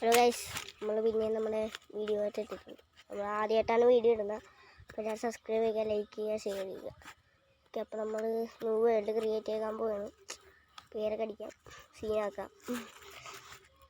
Hello guys, നമ്മൾ പിന്നെ നമ്മുടെ വീഡിയോ ആയിട്ട് എത്തിയിട്ടുണ്ട്. നമ്മൾ ആദ്യമായിട്ടാണ് വീഡിയോ ഇടുന്നത്. അപ്പോൾ ഞാൻ സബ്സ്ക്രൈബ് ചെയ്യുക, ലൈക്ക് ചെയ്യുക, ഷെയർ ചെയ്യുക. ഓക്കെ, അപ്പോൾ നമ്മൾ ന്യൂ വേൾഡ് ക്രിയേറ്റ് ചെയ്യാൻ പോവുകയാണ്. പേരൊക്കെ അടിക്കാം, സീനാക്കാം.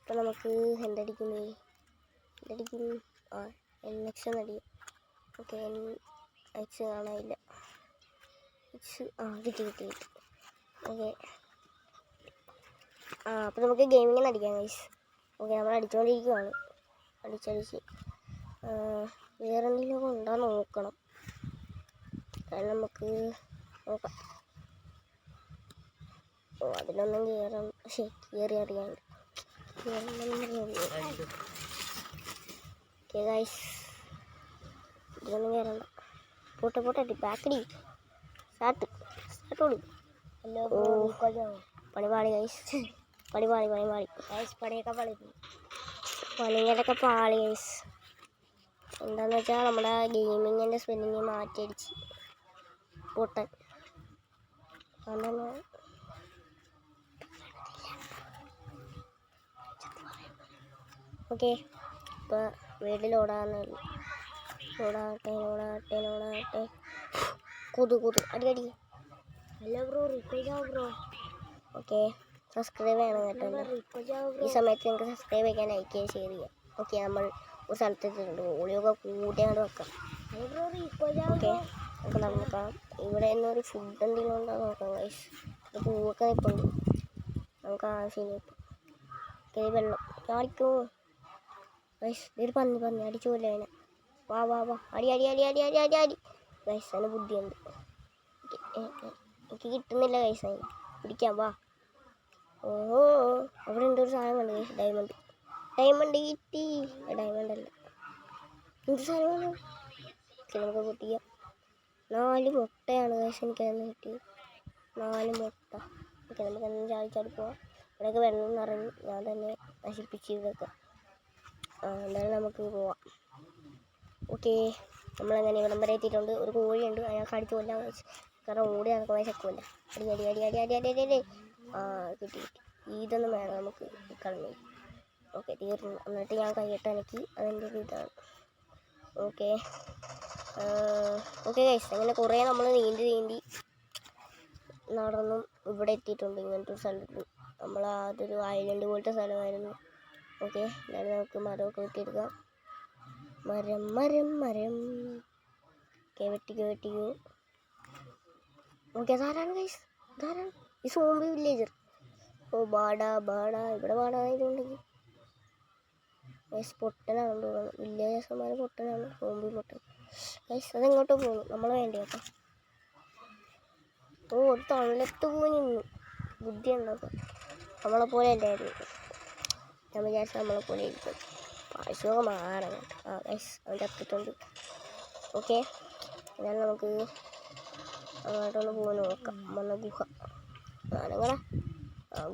അപ്പോൾ നമുക്ക് എന്തടിക്കും NX എന്നടിക്കും. ഓക്കെ, NX കാണാനില്ല. കിട്ടി. ഓക്കെ, അപ്പോൾ നമുക്ക് ഗെയിമിങ്ങിന് അടിക്കാം ഗൈസ്. ഓക്കെ, നമ്മൾ അടിച്ചുകൊണ്ടിരിക്കുകയാണ്. അടിച്ചടിച്ച് വേറെ എന്തെങ്കിലുമൊക്കെ ഉണ്ടോ നോക്കണം. കാരണം നമുക്ക് നോക്കാം. അതിലൊന്നും കയറി അറിയാണ്ട്. ഓക്കെ ഗൈസ്, ഇതിലൊന്നും കയറണ്ട. പോട്ടെ ബാക്കടി സ്റ്റാർട്ട് കൊടുക്കും. പണിപാളി ഗൈസ്, പണിപാളി പണികളൊക്കെ പാളി ഗൈസ്. എന്താണെന്ന് വെച്ചാൽ നമ്മുടെ ഗെയിമിങ്ങിൻ്റെ സ്പെല്ലിങ് മാറ്റിയടിച്ച് പൊട്ടൻ. ഓക്കെ, ഇപ്പോൾ വീട്ടിൽ ഓടാറുള്ളൂ. ഓടാട്ടെ കൊതു അടി. Hello bro, bro. Okay, subscribe ചെയ്യണം കേട്ടോ. ഈ സമയത്ത് നിങ്ങൾക്ക് സബ്സ്ക്രൈബ് ചെയ്യാൻ, ലൈക്ക് ചെയ്യുക, ഷെയർ ചെയ്യുക. ഓക്കെ, നമ്മൾ ഒരു സ്ഥലത്തെത്തിയിട്ടുണ്ട്. ഓളിയൊക്കെ കൂട്ടി അങ്ങോട്ട് വെക്കാം. ഓക്കെ, നമുക്ക് നോക്കാം. ഇവിടെ നിന്നൊരു ഫുഡ് എന്തെങ്കിലും ഉണ്ടോ നോക്കാം ഗൈസ്. ഒരു പൂവൊക്കെ നിൽപ്പുണ്ട്, നമുക്ക് ആവശ്യമില്ല. ഓക്കെ, വെള്ളം കാണിക്കോ ഗൈസ്. ഇതൊരു പന്നി അടിച്ചോല്ലേ അതിനെ. വാ അടി ഗൈസ്. അതിന് ബുദ്ധിയുണ്ട്. എനിക്ക് കിട്ടുന്നില്ല ഗൈസ്, അതിന് പിടിക്കാം. വാ. ഓഹോ, അവിടെ ഉണ്ട് ഒരു സാധനം കണ്ട് ഗൈസ്. ഡയമണ്ട് കിട്ടി. ഡയമണ്ട് അല്ല, എന്ത് സാധനമാണ്. നമുക്ക് പൊട്ടിക്കാം. 4 മുട്ടയാണ് ഗൈസ് എനിക്കതിന് കിട്ടിയത്. 4 മുട്ട. ഓക്കെ, നമുക്ക് എന്തെങ്കിലും ചാടി പോവാം. ഇവിടെയൊക്കെ വെള്ളം നിറഞ്ഞു, ഞാൻ തന്നെ നശിപ്പിച്ച് ഇതൊക്കെ. എന്തായാലും നമുക്ക് പോവാം. ഓക്കെ, നമ്മളങ്ങനെ ഇവിടം വരെ എത്തിയിട്ടുണ്ട്. ഒരു കോഴിയുണ്ട്, അയാൾക്ക് അടിച്ചു കൊല്ലാൻ വെച്ച്. കാരണം ഓടി നടക്കുന്ന ശക്കുമല്ല. അടി. കിട്ടി. ഇതൊന്നും വേണം നമുക്ക് കളഞ്ഞു. ഓക്കെ, തീർന്നു. എന്നിട്ട് ഞാൻ കൈയിട്ട് എനിക്ക് അതിൻ്റെ ഒരു ഇതാണ്. ഓക്കെ ഗൈസ്, അങ്ങനെ കുറേ നമ്മൾ നീന്തി നടന്നും ഇവിടെ എത്തിയിട്ടുണ്ട്. ഇങ്ങനത്തെ ഒരു സ്ഥലത്ത് നമ്മൾ അതൊരു ഐലൻഡ് പോലത്തെ സ്ഥലമായിരുന്നു. ഓക്കെ, എന്നാലും നമുക്ക് മരമൊക്കെ വെട്ടിയെടുക്കാം. മരം. ഓക്കെ, വെട്ടിക്കോ. ഓക്കെ, അതാരാണ് ഗൈസ്? അതാരാണ് ഈ സോംബി വില്ലേജർ? ഓ, ബാടാ ഇവിടെ ബാടായതുകൊണ്ടെങ്കിൽ ഗൈസ് പൊട്ടനാണെന്ന് തോന്നുന്നു. വില്ലേജർമാർ പൊട്ടനാണ്, സോംബി പൊട്ടൻ ഗൈസ്. അതെങ്ങോട്ടോ പോകുന്നു, നമ്മൾ വേണ്ടി കേട്ടോ. ഒരു തണലത്ത് പോയി നിന്നു. ബുദ്ധി ഉണ്ടാക്കാം. നമ്മളെപ്പോലെ അല്ലായിരുന്നു. ഞാൻ വിചാരിച്ചു നമ്മളെപ്പോലെ ഇരിക്കും. പാശമൊക്കെ മാറണം കേട്ടോ. ഗൈസ്, അവൻ ചത്തിട്ടുണ്ട്. ഓക്കെ, എന്നാലും നമുക്ക് അങ്ങോട്ടൊന്ന് പോയി നോക്കാം. വന്ന ഗുഹ ഞാനങ്ങനെ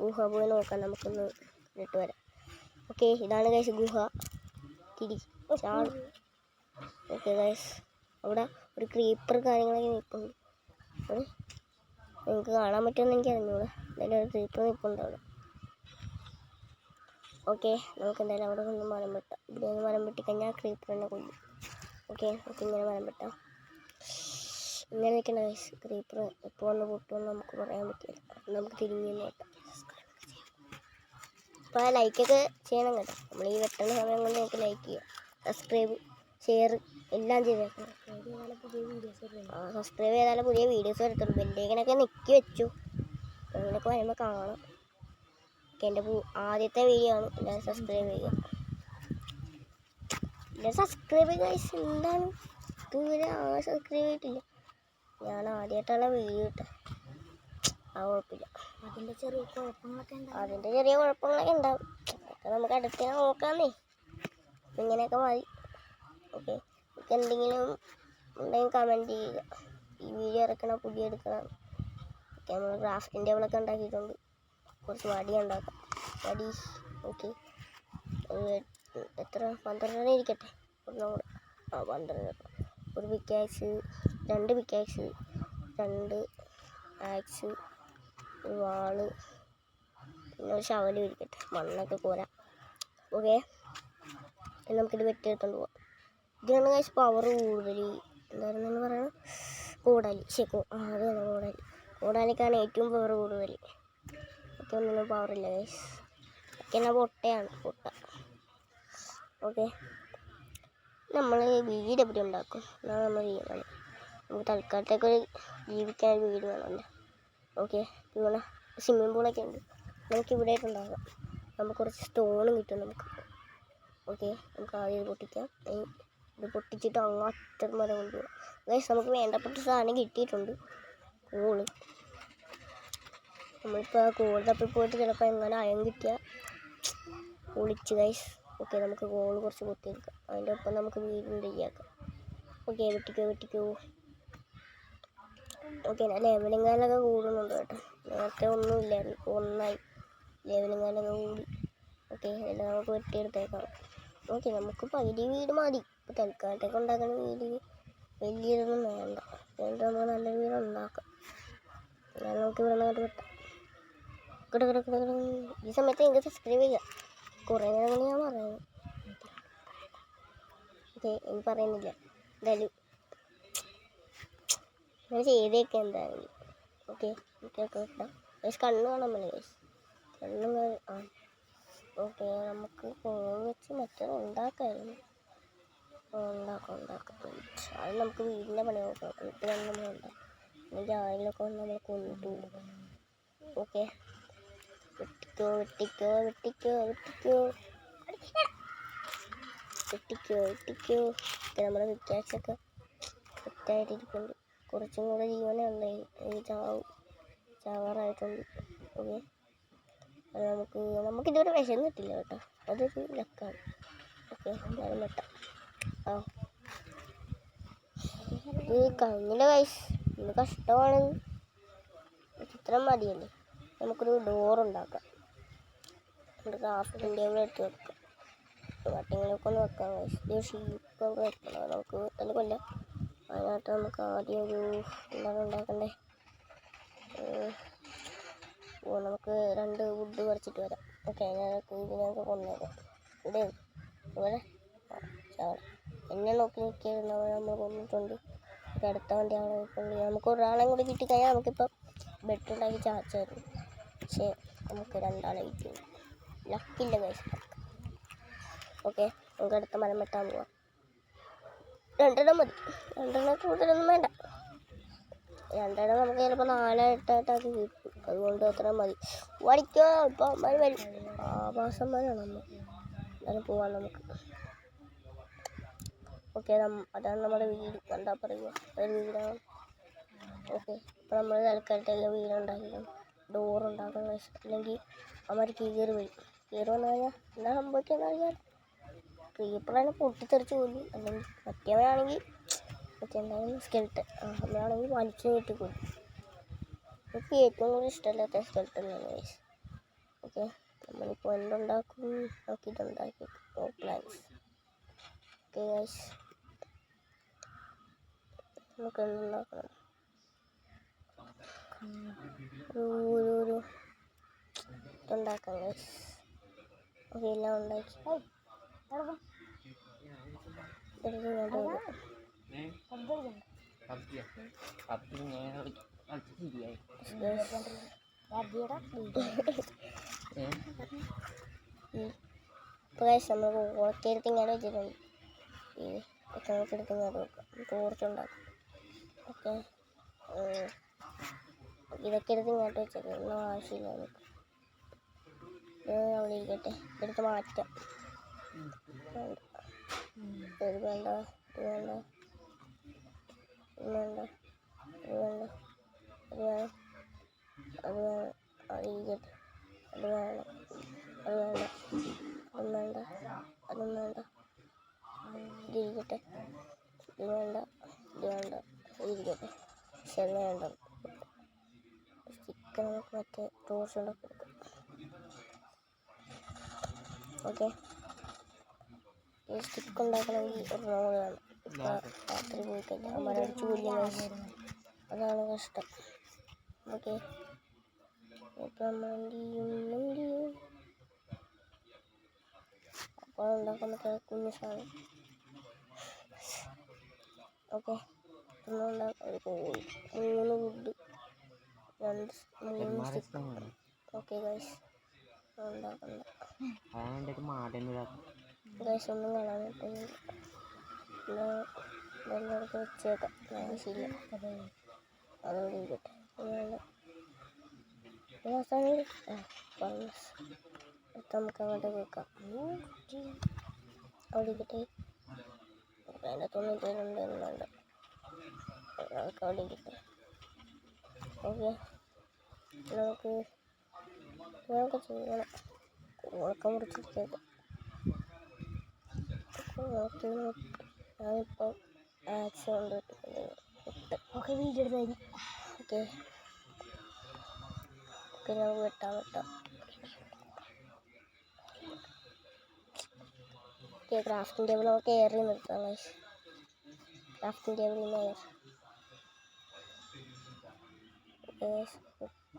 ഗുഹ പോയി നോക്കാം. നമുക്കൊന്ന് ഇട്ട് വരാം. ഓക്കെ, ഇതാണ് ഗൈസ് ഗുഹ. ചാടും. ഓക്കെ ഗൈസ്, അവിടെ ഒരു ക്രീപ്പർ കാര്യങ്ങളൊക്കെ നിൽപ്പുണ്ട്. നിങ്ങൾക്ക് കാണാൻ പറ്റുമെന്ന് എനിക്ക് അറിഞ്ഞൂടെ. എന്തായാലും ഒരു ക്രീപ്പർ നിൽപ്പുണ്ട് അവിടെ. ഓക്കെ, നമുക്ക് എന്തായാലും അവിടെ നിന്ന് മരം വെട്ടാം. ഇവിടെ നിന്ന് മരം വെട്ടിക്കഴിഞ്ഞാൽ ക്രീപ്പർ തന്നെ കൊല്ലും. ഓക്കെ, നമുക്ക് ഇങ്ങനെ മരം വെട്ടാം. ഇങ്ങനെ നിൽക്കണ ഗൈസ്. ക്രീപ്പർ എപ്പോൾ വന്ന് പൊട്ടുമെന്ന് നമുക്ക് പറയാൻ പറ്റില്ല. നമുക്ക് തിരിഞ്ഞ് നോക്കാം. അപ്പോൾ ലൈക്കൊക്കെ ചെയ്യണം കേട്ടോ. നമ്മൾ ഈ വെട്ടുന്ന സമയം കൊണ്ട് നമുക്ക് ലൈക്ക് ചെയ്യുക, സബ്സ്ക്രൈബ്, ഷെയർ എല്ലാം ചെയ്തേക്കണം. സബ്സ്ക്രൈബ് ചെയ്താലും പുതിയ വീഡിയോസ് വരത്തുള്ളൂ. ബെല്ലേക്കിനൊക്കെ നിൽക്കി വെച്ചു. അങ്ങനെയൊക്കെ വരുമ്പോൾ കാണാം. ഓക്കെ, എൻ്റെ ആദ്യത്തെ വീഡിയോ ആണ്. എല്ലാവരും സബ്സ്ക്രൈബ് ചെയ്യുക. ഗൈസ്. എന്താണ് ഇതുവരെ സബ്സ്ക്രൈബ് ചെയ്തിട്ടില്ല? ഞാൻ ആദ്യമായിട്ടുള്ള വീഡിയോ ഇട്ട. കുഴപ്പമില്ല. അതിൻ്റെ ചെറിയ കുഴപ്പങ്ങളൊക്കെ ഉണ്ടാവും. അതൊക്കെ നമുക്ക് അടുത്ത് നോക്കാമെന്നേ. ഇങ്ങനെയൊക്കെ മതി. ഓക്കെ, നിങ്ങൾക്ക് എന്തെങ്കിലും ഉണ്ടെങ്കിൽ കമൻറ്റ് ചെയ്യുക. ഈ വീഡിയോ ഇറക്കണം, പുതിയ എടുക്കണം. ഓക്കെ, നമ്മൾ ക്രാഫ്റ്റിംഗ് ടേബിളൊക്കെ ഉണ്ടാക്കിയിട്ടുണ്ട്. കുറച്ച് വടി ഉണ്ടാക്കാം. വടി ഓക്കെ, എത്ര 12 ഇരിക്കട്ടെ. ഒന്നും കൂടെ 12. ഒരു പിക്കാക്സ്, 2 പിക്കാക്സ്, 2 ആക്സ്, ഒരു വാള്, പിന്നെ ഒരു ശവലും ഇരിക്കട്ടെ. മണ്ണൊക്കെ കോരാം. ഓക്കെ, നമുക്കിത് വെട്ടിയെടുത്തോണ്ട് പോവാം. ഇതിനാണ് ഗൈസ് പവർ കൂടുതൽ. എന്തായിരുന്നു പറയണം, കൂടാലി. അത് തന്നെ കൂടാലിക്കാണ് ഏറ്റവും പവർ കൂടുതൽ. ഒക്കെ ഒന്നിനും പവറില്ല ഗൈസ്. ഒക്കെ എന്നാൽ പൊട്ടയാണ് പൊട്ട. ഓക്കെ, നമ്മൾ വീട് എവിടെ ഉണ്ടാക്കും? എന്നാണ് നമ്മൾ ചെയ്യുന്നത്. നമുക്ക് തൽക്കാലത്തേക്കൊരു ജീവിക്കാൻ വീട് വേണമല്ലോ. ഓക്കെ, ഇവിടെ സ്വിമ്മിംഗ് പൂളൊക്കെ ഉണ്ട്. നമുക്ക് ഇവിടെ ആയിട്ടുണ്ടാകാം. നമുക്ക് കുറച്ച് സ്റ്റോണും കിട്ടും നമുക്ക്. ഓക്കെ, നമുക്ക് ആദ്യം ഇത് പൊട്ടിക്കാം. ഇത് പൊട്ടിച്ചിട്ട് അങ്ങ് അറ്റം വരെ കൊണ്ടുപോകാം. ഗൈസ്, നമുക്ക് വേണ്ടപ്പെട്ട സാധനം കിട്ടിയിട്ടുണ്ട്, കോള്. നമ്മളിപ്പോൾ കോൾ തപ്പി പോയിട്ട് ചിലപ്പോൾ എങ്ങനെ അയം കിട്ടിയാൽ പൊളിച്ച് ഗൈസ്. ഓക്കെ, നമുക്ക് കോള് കുറച്ച് പൊട്ടിയെടുക്കാം. അതിൻ്റെ ഒപ്പം നമുക്ക് വീടും റെഡിയാക്കാം. ഓക്കെ, വെട്ടിക്കോ. ഓക്കെ, ലെവലിംഗ് കാലൊക്കെ കൂടുന്നുണ്ട് കേട്ടോ. നേരത്തെ ഒന്നും ഇല്ലായിരുന്നു, ഇപ്പോൾ ഒന്നായി ലെവലിംഗ് കാലൊക്കെ കൂടി. ഓക്കെ, എല്ലാം നമുക്ക് വെട്ടിയെടുത്തേക്കാം. ഓക്കെ, നമുക്ക് പകുതി വീട് മതി. ഇപ്പോൾ തൽക്കാലത്തേക്ക് ഉണ്ടാക്കുന്ന വീട് വലിയതൊന്നും വേണ്ട. എന്നിട്ട് നമുക്ക് നല്ലൊരു വീട് ഉണ്ടാക്കാം. എന്നാലും നമുക്ക് ഇവിടെ നിന്ന് വെട്ടാം. ഈ സമയത്ത് എനിക്ക് സബ്സ്ക്രൈബ് ചെയ്യാം. കുറേ നേരം കൊണ്ട് ഞാൻ പറയുന്നു. ഓക്കെ, എനിക്ക് പറയുന്നില്ല. എന്തായാലും ഞാൻ ചെയ്തേക്കാം എന്തായാലും. ഓക്കെ വെട്ടാം. ഗൈസ്, കണ്ണ് കാണാൻ പറ്റില്ല ഗൈസ്. കണ്ണും ഓക്കെ, നമുക്ക് ഫോൺ വെച്ച് മറ്റേത് ഉണ്ടാക്കാമായിരുന്നു. ഉണ്ടാക്കാം. അത് നമുക്ക് വീടിൻ്റെ പണി നോക്കാം. വീട്ടിലാണ് നമ്മൾ ഉണ്ടാക്കാം. അല്ലെങ്കിൽ ആരെങ്കിലൊക്കെ വന്ന് നമ്മൾ കൊണ്ടുപോകും. ഓക്കെ, വെട്ടിക്കോ. നമ്മുടെ വിക്കാസൊക്കെ സെറ്റായിട്ടിരിക്കുന്നുണ്ട്. കുറച്ചും കൂടെ ജീവനേ ഉണ്ടായി. എനിക്ക് ചാവാറായിട്ടുണ്ട്. ഓക്കെ, അത് നമുക്കിതുവരെ വിശന്നിട്ടില്ല കേട്ടോ. അതൊരു ലക്കാണ്. ഓക്കെ, എന്തായാലും വെട്ടാം. ഇത് കഴിഞ്ഞില്ല ഗൈസ്, ഇത് കഷ്ടമാണ്. ചിത്രം മതിയല്ലേ. നമുക്കൊരു ഡോറുണ്ടാക്കാം. നമ്മുടെ ക്രാഫ്റ്റിൻ്റെ ടേബിൾ എടുത്ത് വെക്കാം. വട്ടിങ്ങളൊക്കെ ഒന്ന് വെക്കാം ഗൈസ്. ഇത് ഷീപ്പൊക്കെ വെക്കണം. നമുക്ക് തന്നെ കൊല്ലാം. അതിനായിട്ട് നമുക്ക് ആദ്യം എന്താണ് ഉണ്ടാക്കണ്ടേ? നമുക്ക് 2 വുഡ് പറിച്ചിട്ട് വരാം. ഓക്കെ, ഇതിനൊക്കെ കൊന്നേക്കാം. ഇവിടെ എന്നെ നോക്കി നിൽക്കുന്നവരെ നമ്മൾ കൊന്നിട്ടുണ്ട്. അടുത്ത വണ്ടി അവിടെ നിൽക്കുന്നുണ്ട്. നമുക്ക് ഒരാളെ കൂടി കിട്ടിക്കഴിഞ്ഞാൽ നമുക്കിപ്പം ബെഡുണ്ടാക്കി ചാച്ചായിരുന്നു. പക്ഷേ നമുക്ക് 2 ആളെ കിട്ടി. ലക്കില്ല ഗൈസ്. ഓക്കെ, നമുക്ക് അടുത്ത മരം വെട്ടാൻ പോവാം. 2 മതി. 2 കൂടുതലൊന്നും വേണ്ട. 2 നമുക്ക് ചിലപ്പോൾ 4-8 കിട്ടും. അതുകൊണ്ട് അത്ര മതി. വടിക്കോ, ഇപ്പോൾ മരം വരും. ആവാസന്മാരാണ് നമ്മൾ. എന്നാലും പോവാം നമുക്ക്. ഓക്കെ, അതാണ് നമ്മുടെ വീട്. എന്താ പറയുക, ഒരു വീടാണ്. ഓക്കെ, ഇപ്പോൾ നമ്മൾ തൽക്കാലത്തേക്ക് വീടുണ്ടാക്കിക്കണം. ഡോറുണ്ടാക്കണം. അല്ലെങ്കിൽ അവർ കയറി വരും. കയറി വന്നു കഴിഞ്ഞാൽ എന്താ സംഭവിക്കുന്നത് അറിയാം. ക്രീപ്പറാണ് പൊട്ടിത്തെറിച്ച് കൊല്ലും. അല്ലെങ്കിൽ മറ്റേവനാണെങ്കിൽ എന്തായാലും സ്കെൽട്ടൻ. നമ്മളാണെങ്കിൽ വലിച്ചു നീട്ടിക്കൊല്ലും. എനിക്ക് ഏറ്റവും കൂടുതൽ ഇഷ്ടമല്ലാത്ത സ്കെൽട്ടനാണ് ഗൈസ്. ഓക്കെ, നമ്മളിപ്പോൾ എന്തുണ്ടാക്കും നോക്കിയിട്ടുണ്ടാക്കി പ്ലാൻസ്. ഓക്കെ ഗൈസ്, നമുക്ക് എന്തുണ്ടാക്കണം? ഒരു ഇതുണ്ടാക്കാം ഗൈസ്. ഓക്കെ, എല്ലാം ഉണ്ടാക്കി നമ്മൾ ഓളക്കെടുത്ത് ഇങ്ങനെ വെച്ചിട്ടുണ്ട്. നമുക്ക് എടുത്ത് ഇങ്ങോട്ട് വെക്കാം. ടോർച്ചുണ്ടാക്കും. ഓക്കെ, ഇതൊക്കെ എടുത്ത് ഇങ്ങോട്ട് വെച്ചേക്കാം. ഒന്നും ആവശ്യമില്ല നമുക്ക്. അവിടെ ഇരിക്കട്ടെ. എടുത്ത് മാറ്റാം. ഇത് വേണ്ട. അതിരിക്കട്ടെ. ഇതിരിക്കട്ടെ. ഇത് വേണ്ട. ഇതിരിക്കട്ടെ. ശരി, വേണ്ട. സ്റ്റിക്ക് നമുക്ക് മറ്റേ ടോർച്ച് ഉണ്ടാക്കി കൊടുക്കാം. ഓക്കെ, ഈ സ്റ്റിക്ക് ഉണ്ടാക്കണമെങ്കിൽ ഒരു റോഡ് വേണം. രാത്രി പോയി കഴിഞ്ഞാൽ മരടിച്ച് കൊല്ലുന്ന അതാണ് കഷ്ടം. ഓക്കെ, ഇപ്പം അപ്പോൾ ഉണ്ടാക്കാൻ പറ്റുന്ന കുഞ്ഞു സാധനം. ഓക്കെ, ഉണ്ടാക്കാൻ ഒരു കോഴി, 3 വുഡ്, 3 സ്റ്റിക്ക്. ഓക്കെ ഗൈസ്, ഉണ്ടാക്കണ്ട ഗൈസ്, ഒന്നും കാണാൻ പറ്റുന്നില്ല. വെള്ളമൊക്കെ വെച്ചേക്കാം, ആവശ്യമില്ല. അതോടെ ഇരിക്കട്ടെ. നമുക്ക് അങ്ങോട്ട് വെക്കാം. അവിടെ ഇരിക്കട്ടെ. അതിൻ്റെ 92 എന്നുണ്ട്. അതൊക്കെ അവിടെ ഇരിക്കട്ടെ. ഓക്കെ, നമുക്ക് ചെയ്യണം. ഉണക്കം മുറിച്ചെടുത്തേക്കാം. ഞാനിപ്പോൾ ആക്സ് കൊണ്ടിട്ടുണ്ട്. ഓക്കെ, വീഡിയോ എടുത്തായിരുന്നു. ഓക്കെ ഓക്കെ, നമുക്ക് വെട്ടാം. ഓക്കെ, ക്രാഫ്റ്റിംഗ് ടേബിൾ നമുക്ക് ഏറി നിർത്താം. ക്രാഫ്റ്റിംഗ് ടേബിളിൽ നിന്ന്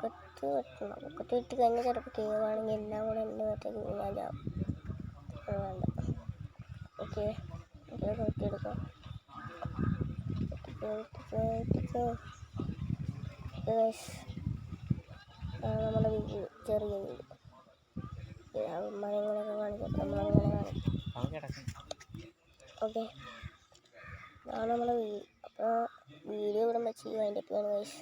പൊക്കത്ത് വെട്ടണം. പൊക്കത്ത് ഇട്ട് കഴിഞ്ഞാൽ ചിലപ്പോൾ കേവാണെങ്കിൽ എല്ലാം കൂടെ എന്നെ വെട്ടേക്ക് ഞാൻ ചാവും. അത് വേണ്ട. ഓക്കെ, വെട്ടിയെടുക്കാം. നമ്മുടെ വീട്, ചെറിയ വീട്. മരങ്ങളൊക്കെ കാണിക്കാം. നമ്മളങ്ങനെ കാണിക്കും. ഓക്കെ, അതാണ് നമ്മുടെ വീട്. അപ്പോൾ വീഡിയോ ഇവിടെ വെച്ച് അതിൻ്റെ ഒക്കെയാണ് ഗൈസ്.